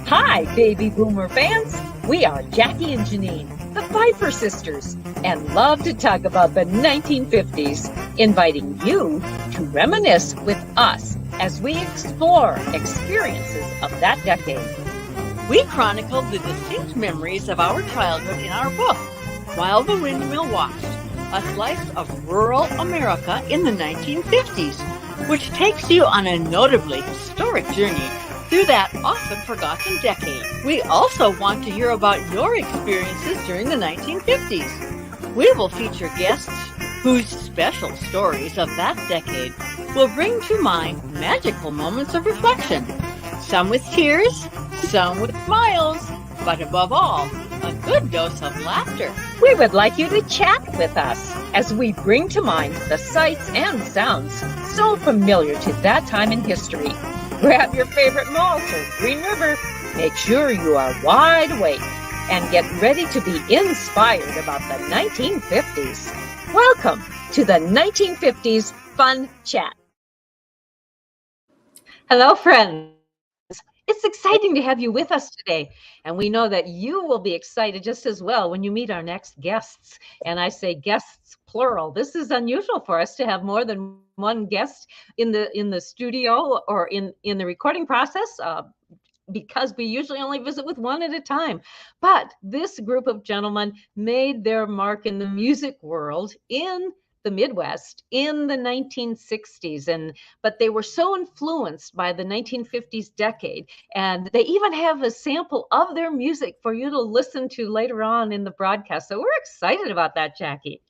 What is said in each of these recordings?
Hi, baby boomer fans. We are Jackie and Janine, the Pfeiffer sisters, and love to talk about the 1950s, inviting you to reminisce with us as we explore experiences of that decade. We chronicled the distinct memories of our childhood in our book, While the Windmill Watched, a slice of rural America in the 1950s, which takes you on a notably historic journey through that often forgotten decade. We also want to hear about your experiences during the 1950s. We will feature guests whose special stories of that decade will bring to mind magical moments of reflection, some with tears, some with smiles, but above all, a good dose of laughter. We would like you to chat with us as we bring to mind the sights and sounds so familiar to that time in history. Grab your favorite malt or Green River. Make sure you are wide awake and get ready to be inspired about the 1950s. Welcome to the 1950s Fun Chat. Hello, friends. It's exciting to have you with us today, and we know that you will be excited just as well when you meet our next guests. And I say guests plural. This is unusual for us to have more than one guest in the studio or in the recording process, because we usually only visit with one at a time. But this group of gentlemen made their mark in the music world in the Midwest in the 1960s, but they were so influenced by the 1950s decade, and they even have a sample of their music for you to listen to later on in the broadcast. So we're excited about that, Jackie.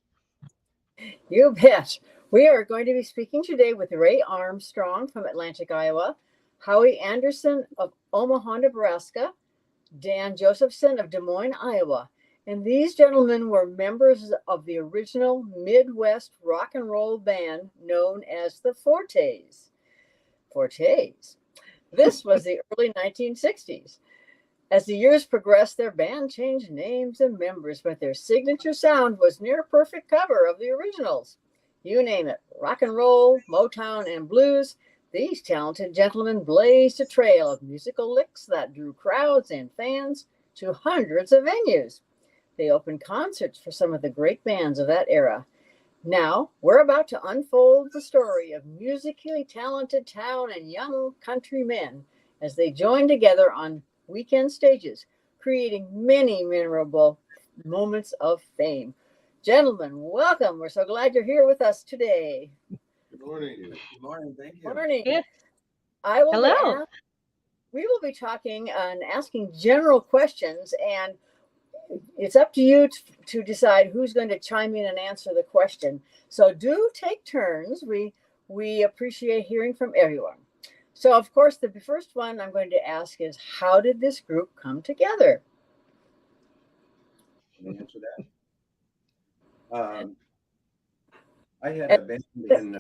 You bet. We are going to be speaking today with Ray Armstrong from Atlantic, Iowa, Howie Anderson of Omaha, Nebraska, Dan Josephsen of Des Moines, Iowa. And these gentlemen were members of the original Midwest rock and roll band known as the Fortes. This was the early 1960s. As the years progressed, their band changed names and members, but their signature sound was near perfect cover of the originals. You name it, rock and roll, Motown, and blues, these talented gentlemen blazed a trail of musical licks that drew crowds and fans to hundreds of venues. They opened concerts for some of the great bands of that era. Now, we're about to unfold the story of musically talented town and young country men as they join together on weekend stages, creating many memorable moments of fame. Gentlemen, welcome. We're so glad you're here with us today. Good morning. Good morning. Thank you. Morning. Yeah. Hello. We will be talking and asking general questions, and it's up to you to decide who's going to chime in and answer the question. So do take turns. We appreciate hearing from everyone. So, of course, the first one I'm going to ask is, how did this group come together? Can I answer that? I had a band in...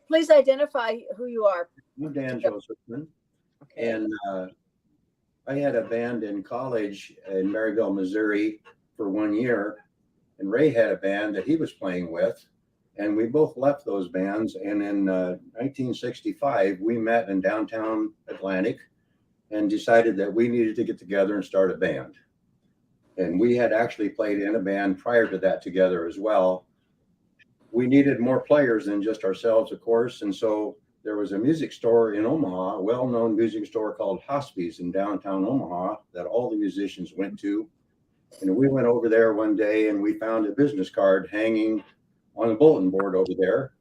Please identify who you are. I'm Dan Josephsen. Okay. And I had a band in college in Maryville, Missouri for 1 year. And Ray had a band that he was playing with. And we both left those bands. And in 1965, we met in downtown Atlantic and decided that we needed to get together and start a band. And we had actually played in a band prior to that together as well. We needed more players than just ourselves, of course. And so there was a music store in Omaha, a well-known music store called Howies in downtown Omaha that all the musicians went to. And we went over there one day and we found a business card hanging on the bulletin board over there.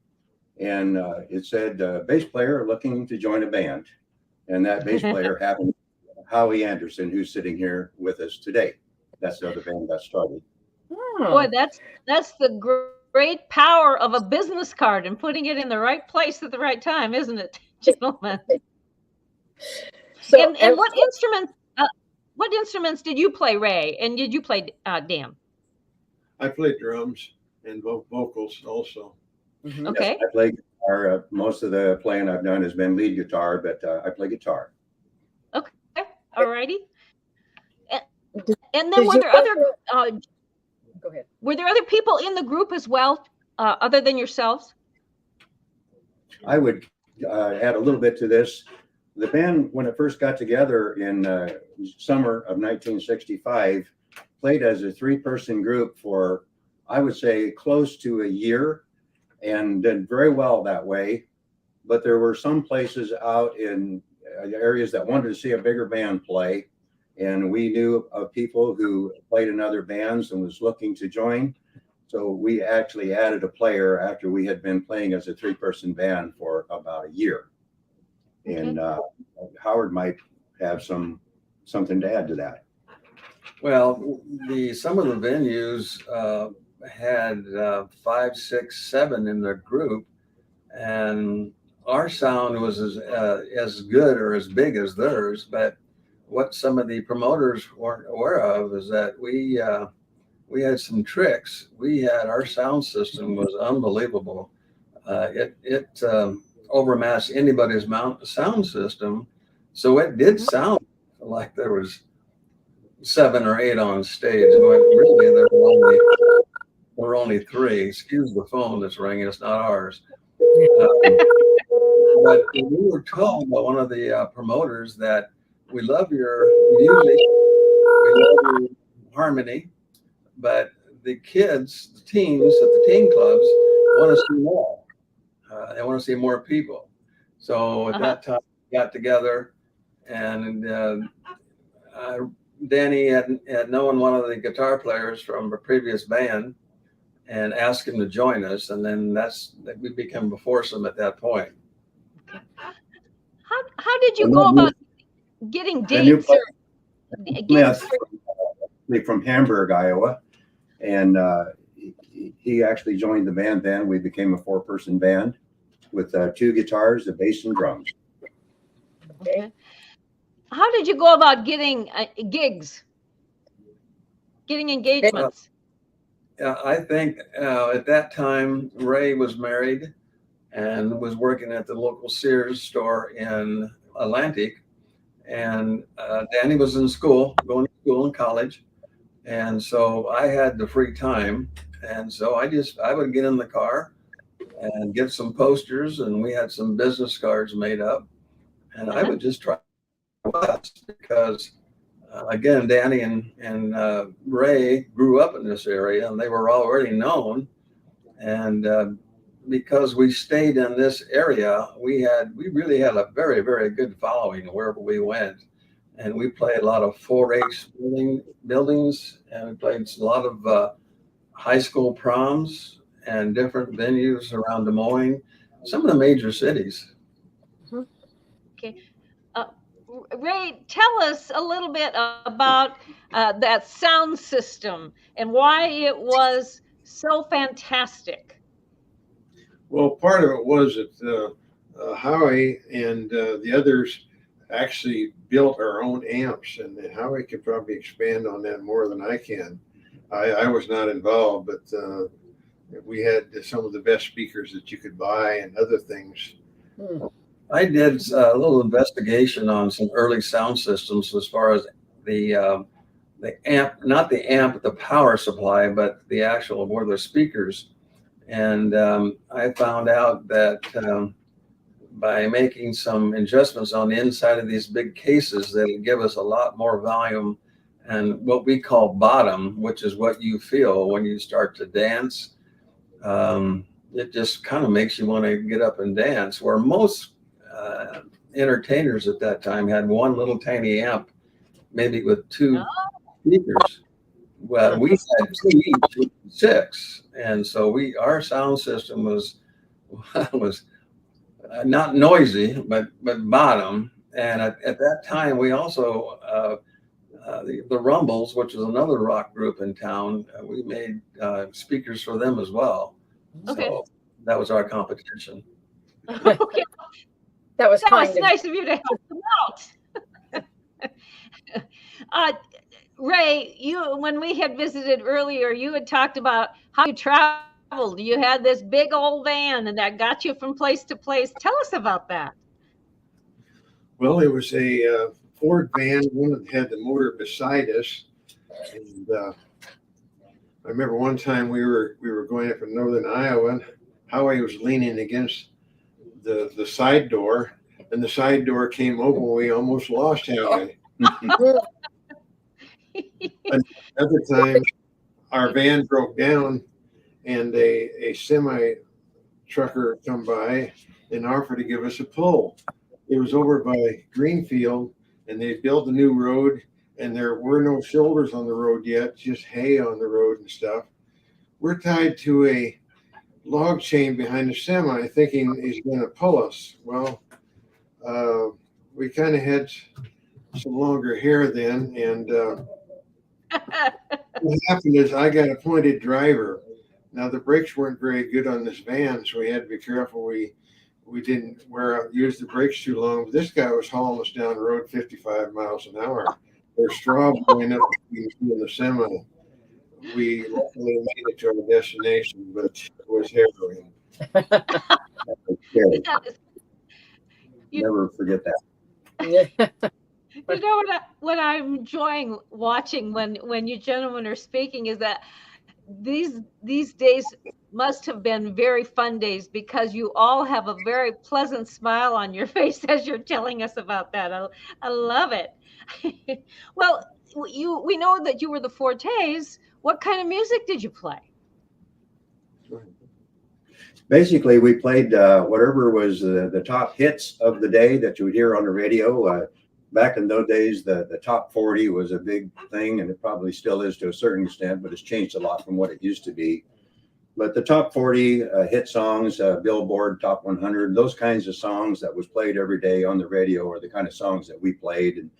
And it said, bass player looking to join a band. And that bass player happened to be Howie Anderson, who's sitting here with us today. That's how the band got started. Oh. Boy, that's the great power of a business card and putting it in the right place at the right time, isn't it, gentlemen? So, and what instruments did you play, Ray? And did you play Dan? I played drums and vocals also. Mm-hmm. Okay. Yes, I play guitar. Most of the playing I've done has been lead guitar, but I play guitar. Okay. All righty. And then were there other... Go ahead. Were there other people in the group as well, other than yourselves? I would add a little bit to this. The band, when it first got together in summer of 1965, played as a three-person group for, I would say, close to a year, and did very well that way. But there were some places out in areas that wanted to see a bigger band play, and we knew of people who played in other bands and was looking to join. So we actually added a player after we had been playing as a three-person band for about a year. And Howard might have something to add to that. Well, some of the venues had 5, 6, 7 in their group, and our sound was as good or as big as theirs. But what some of the promoters weren't aware of is that we had some tricks. Our sound system was unbelievable. It overmatched anybody's sound system, so it did sound like there was 7 or 8 on stage, when really there were only 3. Excuse the phone that's ringing; it's not ours. But we were told by one of the promoters that we love your music, we love your harmony, but the kids, the teens at the teen clubs want to see more. They want to see more people. So at that time, we got together, and Danny had known one of the guitar players from a previous band and asked him to join us. And then we became a foursome at that point. How did you go about getting dates? From Hamburg, Iowa. And he actually joined the band then. We became a 4-person band with 2 guitars, a bass, and drums. Okay. How did you go about getting gigs, getting engagements? I think at that time, Ray was married and was working at the local Sears store in Atlantic. And Danny was in school, going to school in college. And so I had the free time. And so I would get in the car and get some posters, and we had some business cards made up. And I would just try because again, Danny and Ray grew up in this area, and they were already known. And because we stayed in this area, we really had a very, very good following wherever we went. And we played a lot of 4-H buildings, and we played a lot of high school proms and different venues around Des Moines, some of the major cities. Okay. Ray, tell us a little bit about that sound system and why it was so fantastic. Well, part of it was that Howie and the others actually built our own amps, and Howie could probably expand on that more than I can. I was not involved, but we had some of the best speakers that you could buy and other things. I did a little investigation on some early sound systems as far as the amp, not the amp, the power supply, but the actual where the speakers. And I found out that by making some adjustments on the inside of these big cases, that it give us a lot more volume and what we call bottom, which is what you feel when you start to dance. It just kind of makes you want to get up and dance, where most entertainers at that time had one little tiny amp, maybe with 2 speakers. Well, we had 2 each, 6, and so our sound system was not noisy, but bottom. And at that time, we also the Rumbles, which was another rock group in town, we made speakers for them as well. Okay. So that was our competition. Okay. That was nice of you to help them out. Ray, when we had visited earlier, you had talked about how you traveled. You had this big old van, and that got you from place to place. Tell us about that. Well, it was a Ford van, one that had the motor beside us, and I remember one time we were going up in northern Iowa, and Howie was leaning against the side door. and the side door came open. We almost lost Howie. Another time, our van broke down, and a semi trucker come by and offered to give us a pull. It was over by Greenfield, and they built a new road, and there were no shoulders on the road yet, just hay on the road and stuff. We're tied to a log chain behind the semi, thinking he's going to pull us. Well, we kind of had some longer hair then, and what happened is I got appointed driver. Now the brakes weren't very good on this van, so we had to be careful. We didn't use the brakes too long. But this guy was hauling us down the road 55 miles an hour. There's straw blowing up in the semi. We luckily made it to our destination, but it was harrowing. Never forget that. You know what I'm enjoying watching when you gentlemen are speaking is that these days must have been very fun days, because you all have a very pleasant smile on your face as you're telling us about that. I love it. Well, we know that you were the Fortes. What kind of music did you play? Basically, we played whatever was the top hits of the day that you would hear on the radio. Back in those days, the top 40 was a big thing, and it probably still is to a certain extent, but it's changed a lot from what it used to be. But the top 40 hit songs, Billboard Top 100, those kinds of songs that was played every day on the radio are the kind of songs that we played. And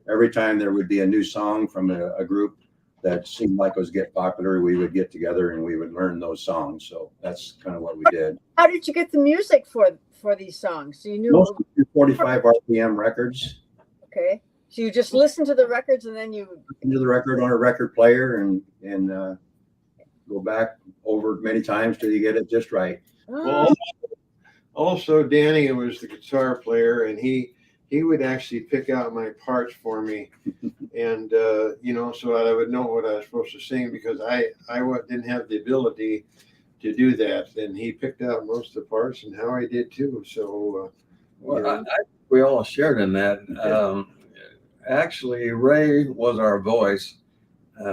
every time there would be a new song from a group that seemed like it was get popular, we would get together and we would learn those songs. So that's kind of what we did. How did you get the music for these songs? So you knew most 45 RPM records. Okay, so you just listen to the records and then you listen to the record on a record player and go back over many times till you get it just right. Well, also Danny was the guitar player, and he would actually pick out my parts for me, and so I would know what I was supposed to sing, because I didn't have the ability to do that, and he picked out most of the parts, and Howie did too. So we all shared in that. Actually, Ray was our voice.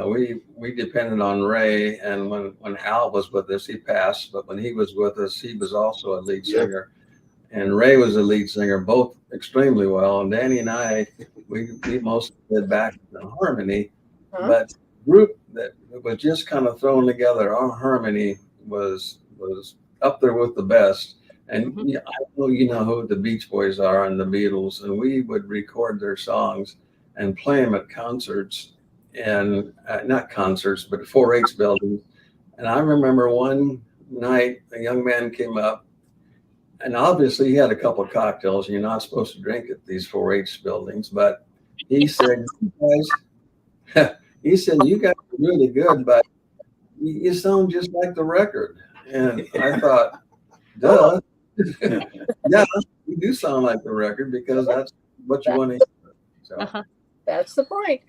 We depended on Ray, and when Al was with us, he passed, but when he was with us, he was also a lead singer. And Ray was a lead singer, both extremely well. And Danny and I, we mostly did back in harmony, but the group that was just kind of thrown together, our harmony was up there with the best. And I know you know who the Beach Boys are and the Beatles, and we would record their songs and play them at concerts, and not concerts, but 4-H buildings. And I remember one night a young man came up, and obviously he had a couple of cocktails, and you're not supposed to drink at these 4-H buildings, but he said, you guys are really good, but you sound just like the record. And I thought, duh. Yeah, you do sound like the record, because that's what you want to hear. So. That's the point.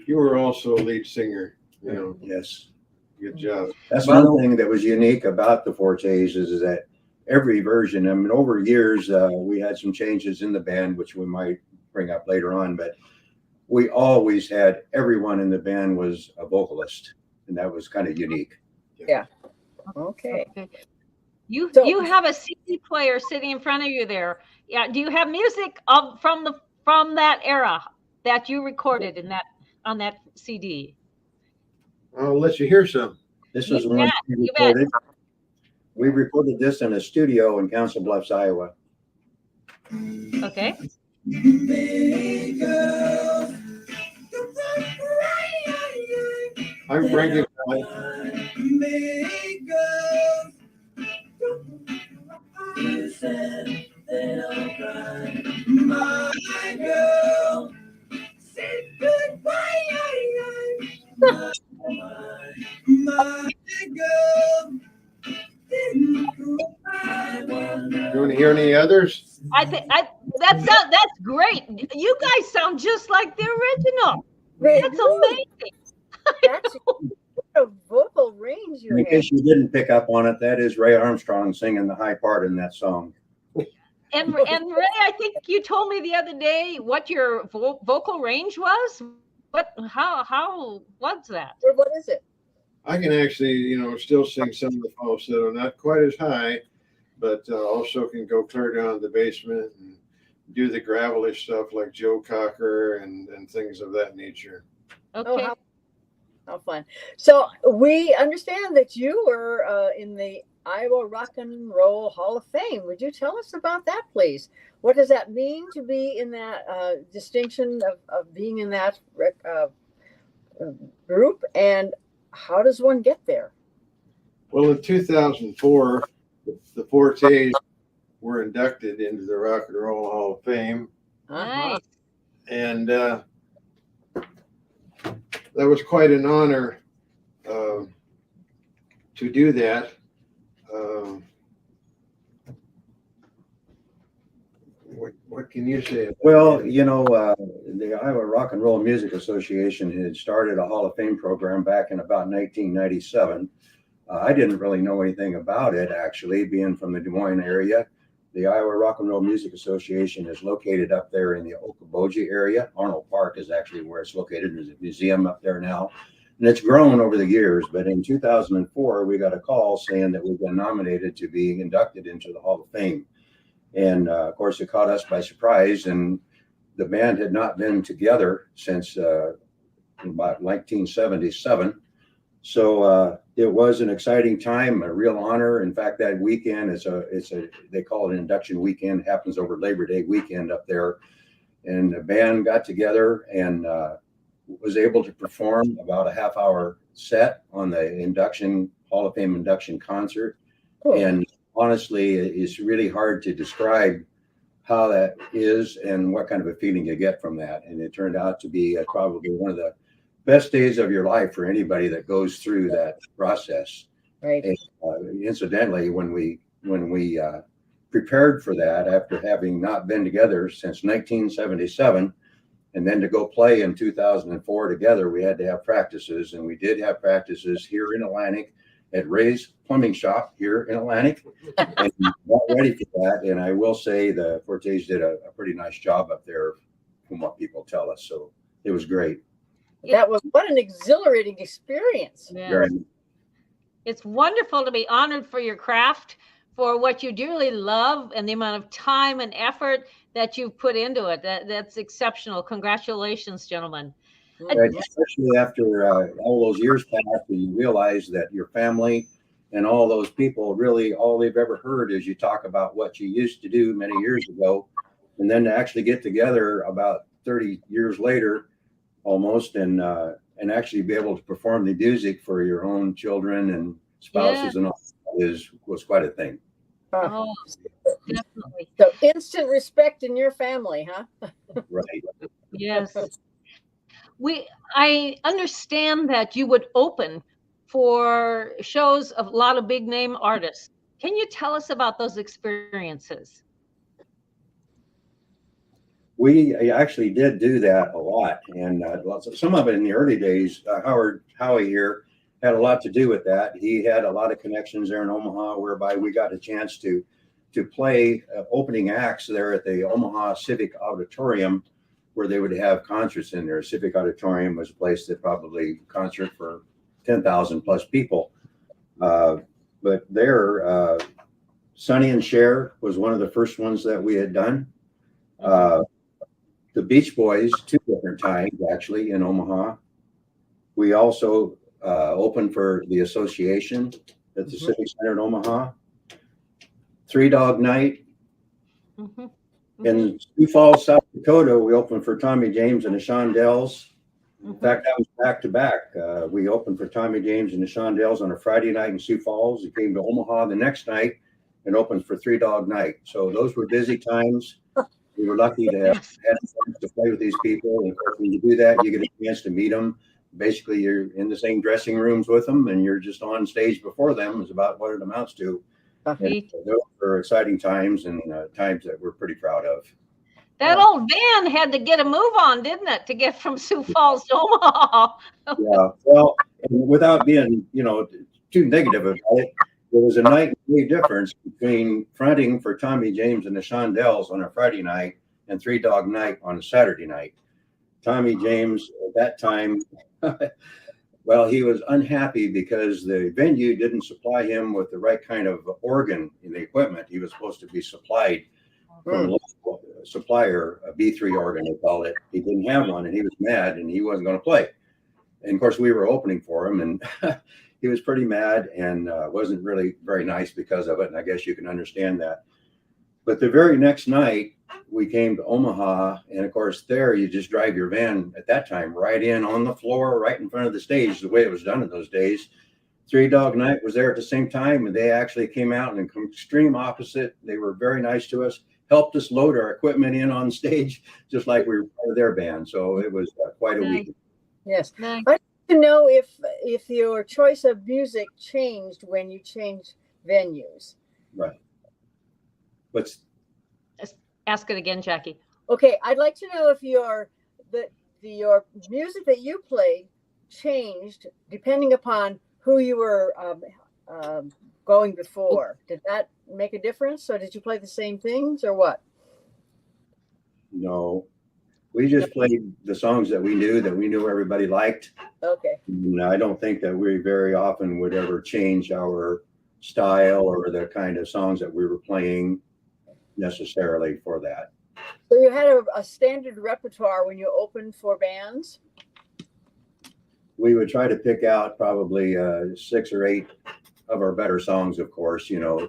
You were also a lead singer. Yes. Good job. That's one thing that was unique about the Fortes is that every version, I mean, over years, we had some changes in the band, which we might bring up later on, but we always had everyone in the band was a vocalist, and that was kind of unique. Yeah. Okay. You have a CD player sitting in front of you there. Yeah. Do you have music from that era that you recorded on that CD? I'll let you hear some. This is one we recorded. We recorded this in a studio in Council Bluffs, Iowa. Okay. I'm Frankie. My girl, say goodbye. My girl, you want to hear any others? I think that's great. You guys sound just like the original. That's amazing. That's what a vocal range you have. In case you didn't pick up on it, that is Ray Armstrong singing the high part in that song. And Ray, I think you told me the other day what your vocal range was. How was that? Or what is it? I can actually, still sing some of the falsetto, not quite as high, but also can go clear down to the basement and do the gravelly stuff like Joe Cocker and things of that nature. Okay. Oh, how fun. So we understand that you were in the Iowa Rock and Roll Hall of Fame. Would you tell us about that, please? What does that mean to be in that distinction of being in that group, and how does one get there? Well, in 2004, the Fortes were inducted into the Rock and Roll Hall of Fame. Nice. And that was quite an honor to do that. What can you say? Well, the Iowa Rock and Roll Music Association had started a Hall of Fame program back in about 1997. I didn't really know anything about it, actually, being from the Des Moines area. The Iowa Rock and Roll Music Association is located up there in the Okoboji area. Arnold Park is actually where it's located. There's a museum up there now. And it's grown over the years. But in 2004, we got a call saying that we've been nominated to be inducted into the Hall of Fame. And of course, it caught us by surprise. And the band had not been together since about 1977. So it was an exciting time, a real honor. In fact, that weekend they call it an induction weekend. It happens over Labor Day weekend up there. And the band got together and was able to perform about a half-hour set on the Hall of Fame induction concert. Cool. And honestly, it's really hard to describe how that is and what kind of a feeling you get from that. And it turned out to be probably one of the best days of your life for anybody that goes through that process. Right. And, incidentally, when we prepared for that, after having not been together since 1977, and then to go play in 2004 together, we had to have practices, and we did have practices here in Atlantic at Ray's Plumbing Shop here in Atlantic, and got ready for that. And I will say the Fortes did a pretty nice job up there, from what people tell us. So it was great. That was what an exhilarating experience. Yeah. It's wonderful to be honored for your craft, for what you dearly love, and the amount of time and effort that you've put into it. That's exceptional. Congratulations, gentlemen. Right, especially after all those years passed, and you realize that your family and all those people, really all they've ever heard is you talk about what you used to do many years ago, and then to actually get together about 30 years later almost, and actually be able to perform the music for your own children and spouses, and all was quite a thing. Oh, definitely. So instant respect in your family, huh? Right. Yes. I understand that you would open for shows of a lot of big name artists. Can you tell us about those experiences? We actually did do that a lot, and some of it in the early days. Howie here had a lot to do with that. He had a lot of connections there in Omaha, whereby we got a chance to play opening acts there at the Omaha Civic Auditorium, where they would have concerts in there. Civic Auditorium was a place that probably concert for 10,000 plus people. But there, Sonny and Cher was one of the first ones that we had done. The Beach Boys, 2 different times actually in Omaha. We also opened for the association at the Civic Center in Omaha. Three Dog Night. In Sioux Falls, South Dakota, we opened for Tommy James and the Shondells. In fact, that was back to back. We opened for Tommy James and the Shondells on a Friday night in Sioux Falls. We came to Omaha the next night and opened for Three Dog Night. So those were busy times. We were lucky to have had to play with these people. And of course, when you do that, you get a chance to meet them. Basically, you're in the same dressing rooms with them, and you're just on stage before them, is about what it amounts to. And those were exciting times, and times that we're pretty proud of. That old van had to get a move on, didn't it, to get from Sioux Falls to Omaha? Yeah, well, and without being, too negative about it, there was a night and day difference between fronting for Tommy James and the Shondells on a Friday night and Three Dog Night on a Saturday night. Tommy James at that time, well, he was unhappy because the venue didn't supply him with the right kind of organ in the equipment. He was supposed to be supplied from a local supplier, a B3 organ, they call it. He didn't have one, and he was mad, and he wasn't going to play. And of course, we were opening for him, and he was pretty mad and wasn't really very nice because of it. And I guess you can understand that. But the very next night, we came to Omaha, and of course, there you just drive your van at that time right in on the floor, right in front of the stage, the way it was done in those days. Three Dog Night was there at the same time, and they actually came out in an extreme opposite. They were very nice to us, helped us load our equipment in on stage, just like we were part of their band. So it was quite a week. Yes. Nice. I'd like to know if your choice of music changed when you changed venues. Right. What's Ask it again, Jackie. Okay, I'd like to know if your music that you played changed depending upon who you were going before. Did that make a difference? Or did you play the same things or what? No, we just played the songs that we knew everybody liked. Okay. And I don't think that we very often would ever change our style or the kind of songs that we were playing necessarily for that. So you had a standard repertoire when you opened for bands? We would try to pick out probably 6 or 8 of our better songs, of course, you know,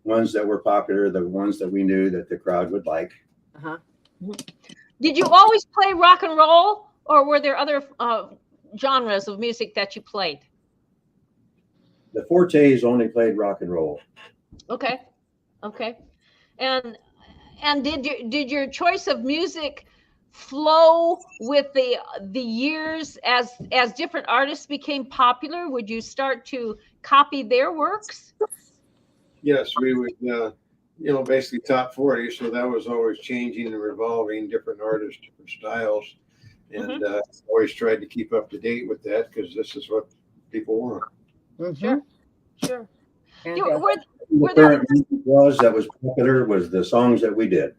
ones that were popular, the ones that we knew that the crowd would like. Uh-huh. Did you always play rock and roll, or were there other genres of music that you played? The Fortes only played rock and roll. Okay. And did your choice of music flow with the years as different artists became popular? Would you start to copy their works? Yes, we would, basically top 40. So that was always changing and revolving, different artists, different styles. And always tried to keep up to date with that because this is what people want. Mm-hmm. Sure. And, Were The there current music that was popular was the songs that we did.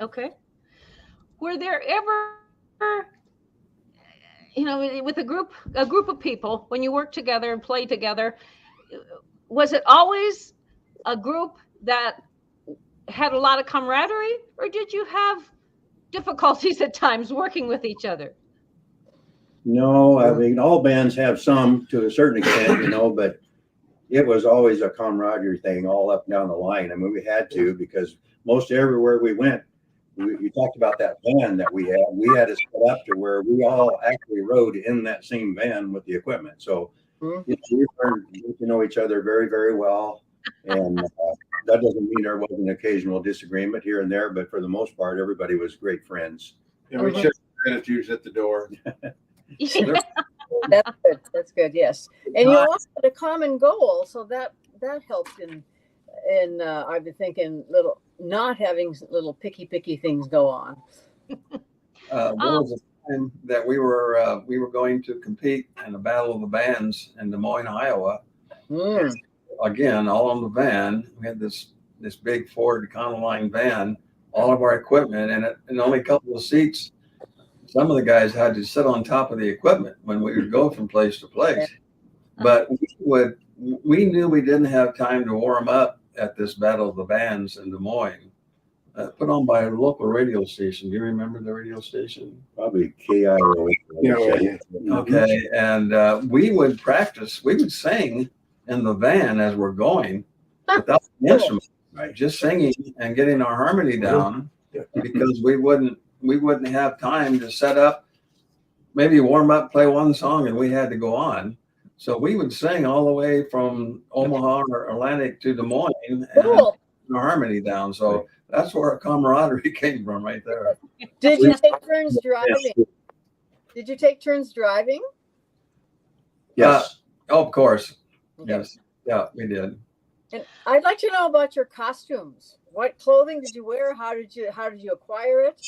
Okay. Were there ever, with a group of people, when you work together and play together, was it always a group that had a lot of camaraderie, or did you have difficulties at times working with each other? No, I mean, all bands have some to a certain extent, but it was always a camaraderie thing all up and down the line. I mean, we had to, because most everywhere we went, we talked about that van that we had it set up to where we all actually rode in that same van with the equipment. So we learned to know each other very, very well. And that doesn't mean there wasn't an occasional disagreement here and there, but for the most part, everybody was great friends. And we checked attitudes at the door. Yeah. That's good. Yes. And you also had a common goal. So that helped in I've been thinking not having little picky things go on. There was a time that we were going to compete in the Battle of the Bands in Des Moines, Iowa. Again, all on the van. We had this big Ford Econoline van, all of our equipment in it, and only a couple of seats. Some of the guys had to sit on top of the equipment when we would go from place to place. But we knew we didn't have time to warm up at this Battle of the Bands in Des Moines, put on by a local radio station. Do you remember the radio station? Probably KIO. Yeah. Okay. And we would practice. We would sing in the van as we're going without the instrument, right? Just singing and getting our harmony down, because we wouldn't have time to set up, maybe warm up, play one song, and we had to go on. So we would sing all the way from Omaha or Atlantic to Des Moines and Cool. the harmony down. So that's where our camaraderie came from right there. Did you take turns driving? Did you take turns driving? Yes. Of course. Okay. Yes. Yeah, we did. And I'd like to know about your costumes. What clothing did you wear? How did you acquire it?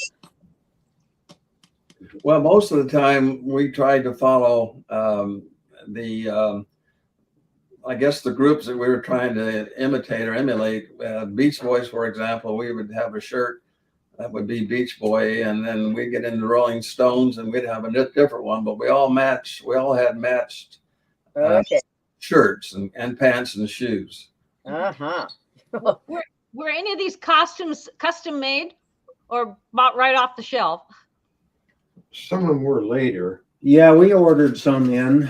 Well, most of the time we tried to follow the I guess the groups that we were trying to imitate or emulate, Beach Boys, for example, we would have a shirt that would be Beach Boy, and then we'd get into Rolling Stones and we'd have a different one, but we all had matched Okay. shirts and pants and shoes. Uh-huh. Were any of these costumes custom made or bought right off the shelf? Some of them were later. Yeah, we ordered some in.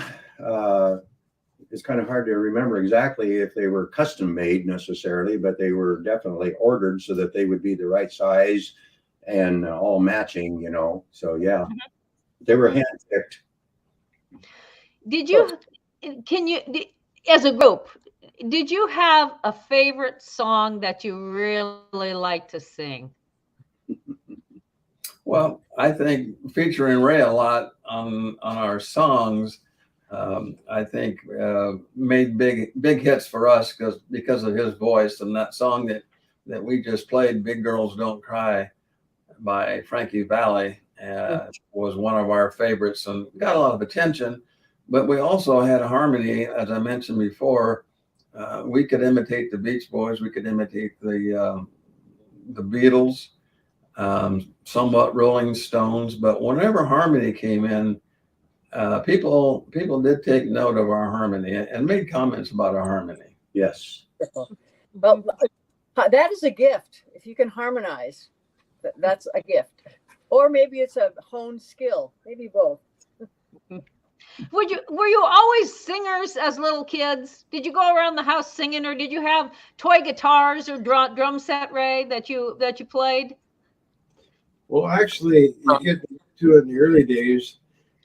It's kind of hard to remember exactly if they were custom made necessarily, but they were definitely ordered so that they would be the right size and all matching, you know. So yeah, they were handpicked. Did you, as a group, did you have a favorite song that you really like to sing? Well, I think featuring Ray a lot on our songs, I think made big hits for us because of his voice. And that song that we just played, "Big Girls Don't Cry" by Frankie Valli, was one of our favorites and got a lot of attention. But we also had a harmony, as I mentioned before. We could imitate the Beach Boys, we could imitate the Beatles, somewhat Rolling Stones. But whenever harmony came in, people did take note of our harmony and made comments about our harmony. Yes. Well, that is a gift. If you can harmonize, that's a gift. Or maybe it's a honed skill. Maybe both. Were you always singers as little kids? Did you go around the house singing, or did you have toy guitars or drum set, Ray, that you played? Well, actually, you get to it in the early days.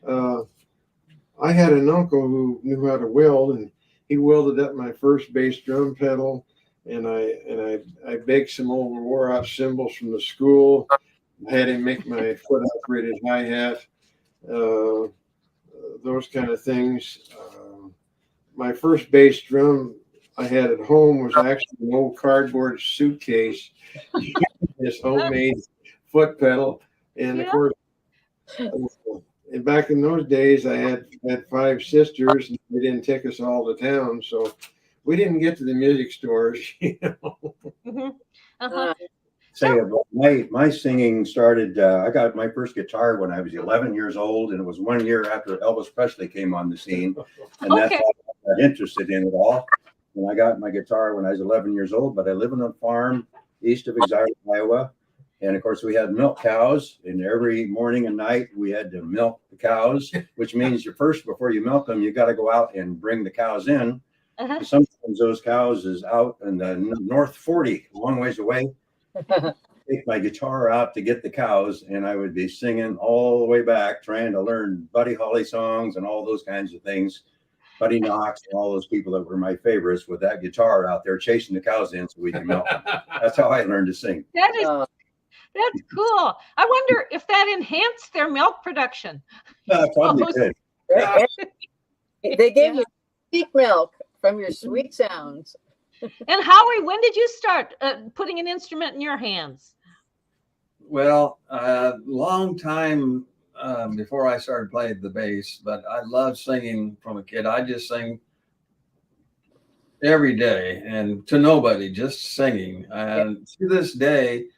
I had an uncle who knew how to weld, and he welded up my first bass drum pedal, and I baked some old wore-out cymbals from the school. I had him make my foot-operated hi-hat, those kind of things. My first bass drum I had at home was actually an old cardboard suitcase, this homemade foot pedal, and of course, and back in those days, I had 5 sisters, and they didn't take us all to town, so we didn't get to the music stores. You know? Say about my singing started. I got my first guitar when I was 11 years old, and it was 1 year after Elvis Presley came on the scene, and that's how I got interested in it all. And I got my guitar when I was 11 years old, but I live on a farm east of Exile, Iowa. And of course, we had milk cows, and every morning and night we had to milk the cows, which means before you milk them, you got to go out and bring the cows in. Sometimes those cows is out in the North 40, a long ways away. Take my guitar out to get the cows, and I would be singing all the way back, trying to learn Buddy Holly songs and all those kinds of things. Buddy Knox and all those people that were my favorites with that guitar out there chasing the cows in so we could milk them. That's how I learned to sing. That's cool. I wonder if that enhanced their milk production. Probably did. They gave you sweet milk from your sweet sounds. And Howie, when did you start putting an instrument in your hands? Well, long time before I started playing the bass, but I loved singing from a kid. I just sang every day and to nobody, just singing. And to this day,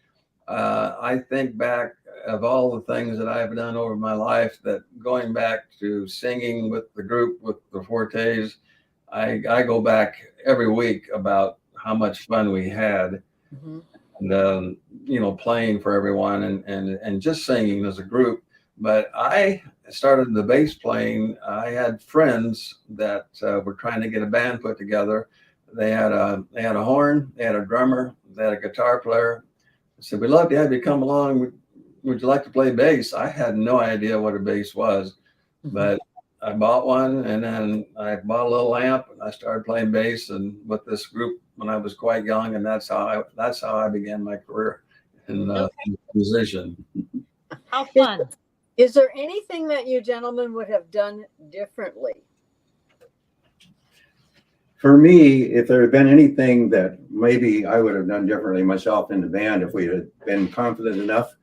I think back of all the things that I've done over my life, that going back to singing with the group, with the Fortes, I go back every week about how much fun we had, and playing for everyone and just singing as a group. But I started the bass playing. I had friends that were trying to get a band put together. They had a horn, they had a drummer, they had a guitar player. I said, "We'd love to have you come along. Would you like to play bass?" I had no idea what a bass was, but I bought one, and then I bought a little amp, and I started playing bass and with this group when I was quite young, and that's how I began my career in musician. How fun! Is there anything that you gentlemen would have done differently? For me, if there had been anything that maybe I would have done differently myself in the band, if we had been confident enough,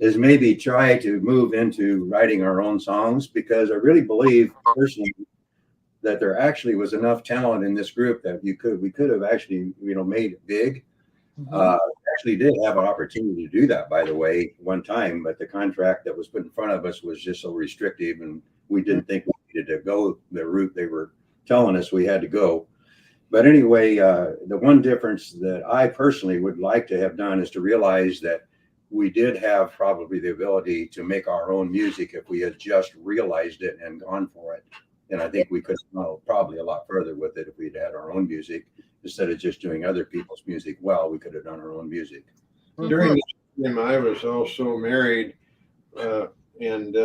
is maybe try to move into writing our own songs, because I really believe personally that there actually was enough talent in this group that we could have actually, made it big. Actually did have an opportunity to do that, by the way, one time, but the contract that was put in front of us was just so restrictive, and we didn't think we needed to go the route they were telling us we had to go. But anyway, the one difference that I personally would like to have done is to realize that we did have probably the ability to make our own music if we had just realized it and gone for it. And I think we could have gone probably a lot further with it if we'd had our own music instead of just doing other people's music. Well, we could have done our own music. During this time, I was also married, and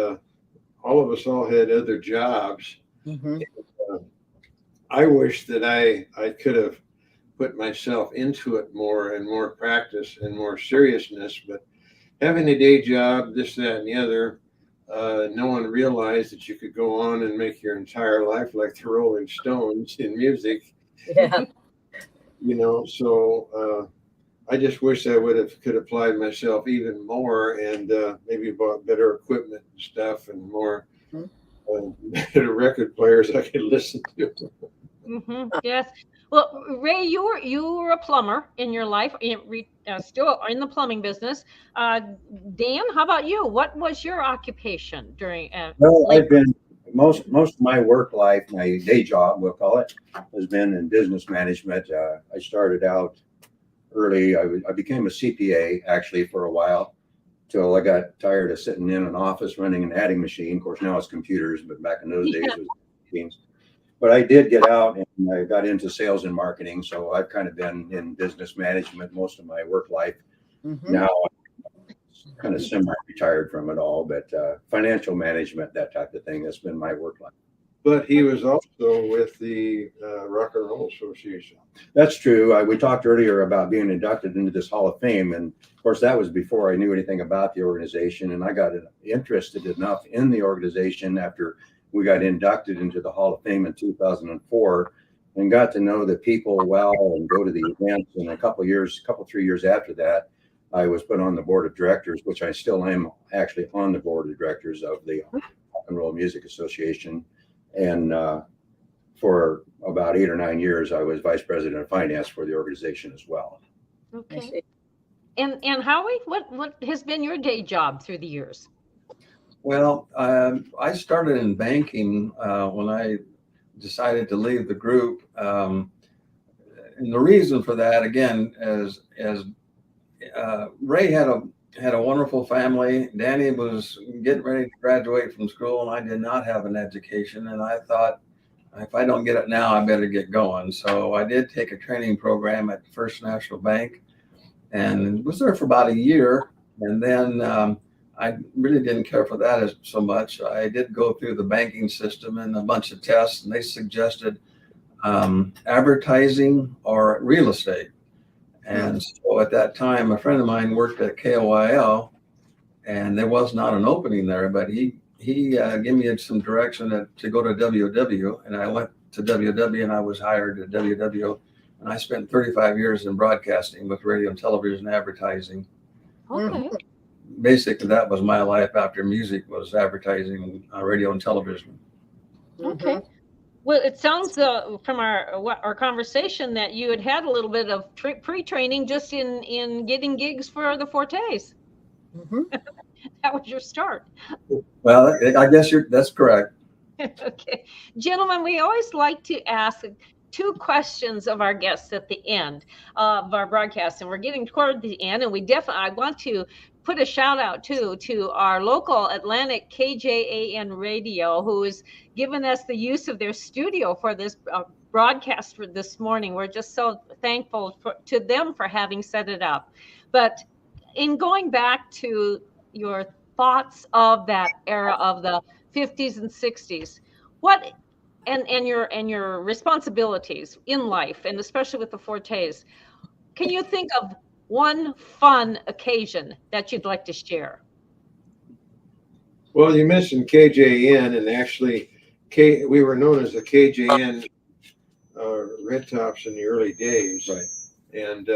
all of us all had other jobs. I wish that I could have put myself into it more and more practice and more seriousness, but having a day job, this, that, and the other, no one realized that you could go on and make your entire life like the Rolling Stones in music. Yeah. So I just wish I could applied myself even more, and maybe bought better equipment and stuff, and more better record players I could listen to. Yes. Well, Ray, you were a plumber in your life, still in the plumbing business. Dan, how about you? What was your occupation during? Well, I've been most of my work life, my day job, we'll call it, has been in business management. I started out early. I became a CPA actually for a while, till I got tired of sitting in an office running an adding machine. Of course, now it's computers, but back in those days it was machines. But I did get out and I got into sales and marketing. So I've kind of been in business management most of my work life. Now I'm kind of semi-retired from it all, but financial management, that type of thing, has been my work life. But he was also with the Rock and Roll Association. That's true. We talked earlier about being inducted into this Hall of Fame. And of course, that was before I knew anything about the organization. And I got interested enough in the organization after we got inducted into the Hall of Fame in 2004, and got to know the people well and go to the events. And a couple 3 years after that, I was put on the board of directors, which I still am actually on the board of directors of the Rock and Roll Music Association. And for about 8 or 9 years, I was vice president of finance for the organization as well. Okay. And Howie, what has been your day job through the years? Well, I started in banking when I decided to leave the group. And the reason for that, again, as Ray had a wonderful family. Danny was getting ready to graduate from school, and I did not have an education. And I thought, if I don't get it now, I better get going. So I did take a training program at First National Bank, and was there for about a year. And then I really didn't care for that so much. I did go through the banking system and a bunch of tests, and they suggested advertising or real estate. And so at that time, a friend of mine worked at KOIL, and there was not an opening there, but he gave me some direction to go to WW, and I went to WW, and I was hired at WW, and I spent 35 years in broadcasting with radio and television advertising. Okay. Basically, that was my life after music, was advertising, radio and television. Okay. Well, it sounds from our conversation that you had a little bit of pre-training just in getting gigs for the Fortes. That was your start. Well, I guess that's correct. Okay. Gentlemen, we always like to ask 2 questions of our guests at the end of our broadcast, and we're getting toward the end, and I want to put a shout out to our local Atlantic KJAN radio, who has given us the use of their studio for this broadcast for this morning. We're just so thankful to them for having set it up. But in going back to your thoughts of that era of the 50s and 60s, what and your responsibilities in life, and especially with the Fortes, can you think of one fun occasion that you'd like to share? Well, you mentioned KJN, and actually we were known as the KJN Red Tops in the early days. Right. And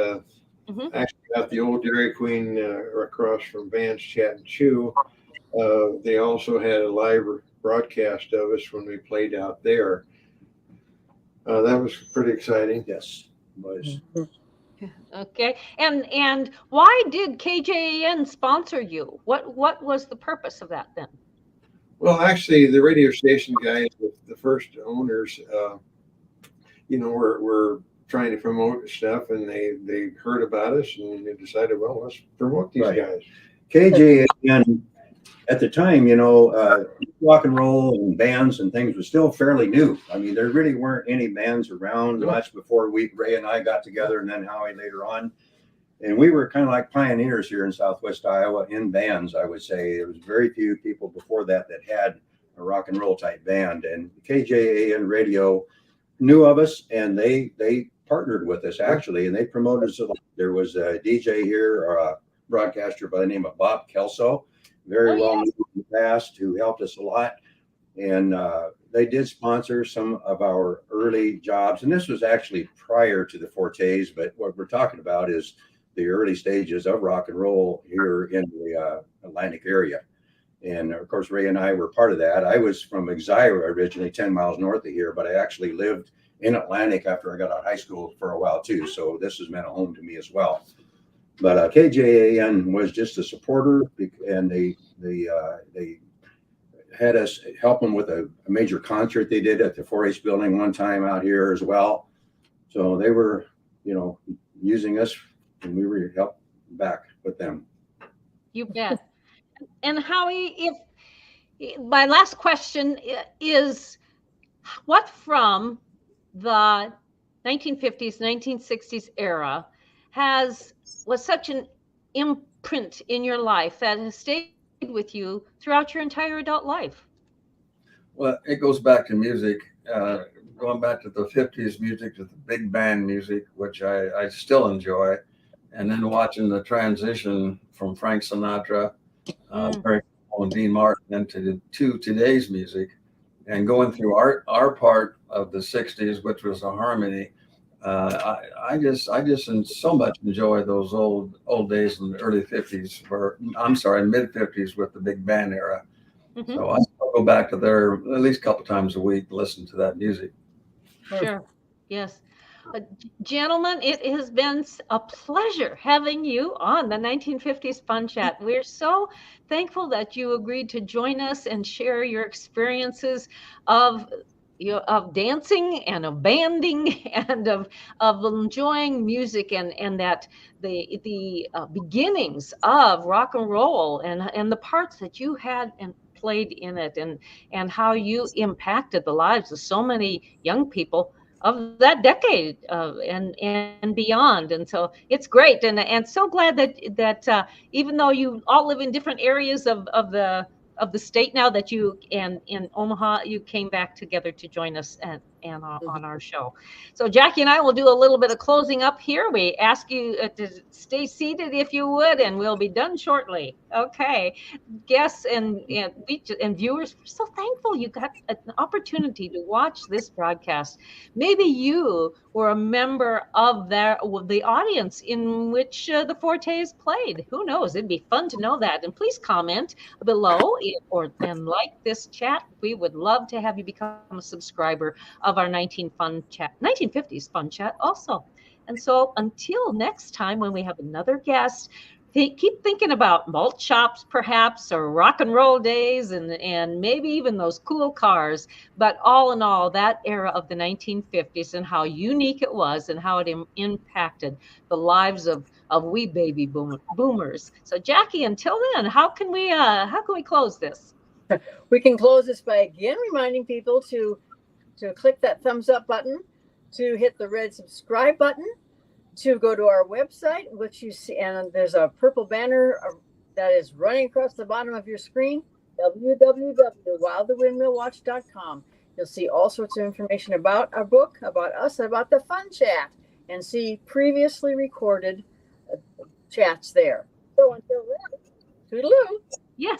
actually got the old Dairy Queen across from Vance Chat and Chew. They also had a live broadcast of us when we played out there. That was pretty exciting. Yes, it was. Okay. And why did KJAN sponsor you? What was the purpose of that then? Well, actually, the radio station guys, the first owners, were trying to promote stuff, and they heard about us, and they decided, well, let's promote these Right. guys. KJAN at the time, rock and roll and bands and things was still fairly new. I mean, there really weren't any bands around much before Ray and I got together, and then Howie later on. And we were kind of like pioneers here in Southwest Iowa in bands, I would say. There was very few people before that had a rock and roll type band. And KJAN Radio knew of us, and they partnered with us, actually, and they promoted us. There was a DJ here, or a broadcaster by the name of Bob Kelso, very well known in the past, who helped us a lot. And they did sponsor some of our early jobs. And this was actually prior to the Fortes, but what we're talking about is the early stages of rock and roll here in the Atlantic area. And of course, Ray and I were part of that. I was from Exira originally, 10 miles north of here, but I actually lived in Atlantic after I got out of high school for a while too. So this has meant a home to me as well. But KJAN was just a supporter, and they had us help them with a major concert they did at the 4-H building one time out here as well. So they were, using us, and we were helped back with them. You bet. And Howie, if my last question is, what from the 1950s, 1960s era was such an imprint in your life that has stayed with you throughout your entire adult life? Well, it goes back to music, going back to the 50s music, to the big band music, which I still enjoy. And then watching the transition from Frank Sinatra, Barry and Dean Martin, into today's music, and going through our part of the 60s, which was a harmony. I just so much enjoy those old days in the early 50s, mid 50s with the big band era. Mm-hmm. So I still go back to there at least a couple times a week to listen to that music. Sure. Yes. Gentlemen, it has been a pleasure having you on the 1950s Fun Chat. We're so thankful that you agreed to join us and share your experiences of dancing and of banding and of enjoying music and that the beginnings of rock and roll and the parts that you had and played in it and how you impacted the lives of so many young people of that decade and beyond. And so it's great. And so glad that even though you all live in different areas of the state now, that you and in Omaha, you came back together to join us on our show. So Jackie and I will do a little bit of closing up here. We ask you to stay seated if you would, and we'll be done shortly. Okay. Guests and viewers, we're so thankful you got an opportunity to watch this broadcast. Maybe you were a member of the audience in which the Fortes played. Who knows? It'd be fun to know that. And please comment below and like this chat. We would love to have you become a subscriber of our 1950s Fun Chat also. And so until next time, when we have another guest, keep thinking about malt shops perhaps, or rock and roll days, and maybe even those cool cars. But all in all, that era of the 1950s and how unique it was and how it impacted the lives of we baby boomers. So Jackie, until then, how can we close this? We can close this by again reminding people to click that thumbs up button, to hit the red subscribe button, to go to our website, which you see, and there's a purple banner that is running across the bottom of your screen, www.whilethewindmillwatch.com. You'll see all sorts of information about our book, about us, about the Fun Chat, and see previously recorded chats there. So until then, toodaloo.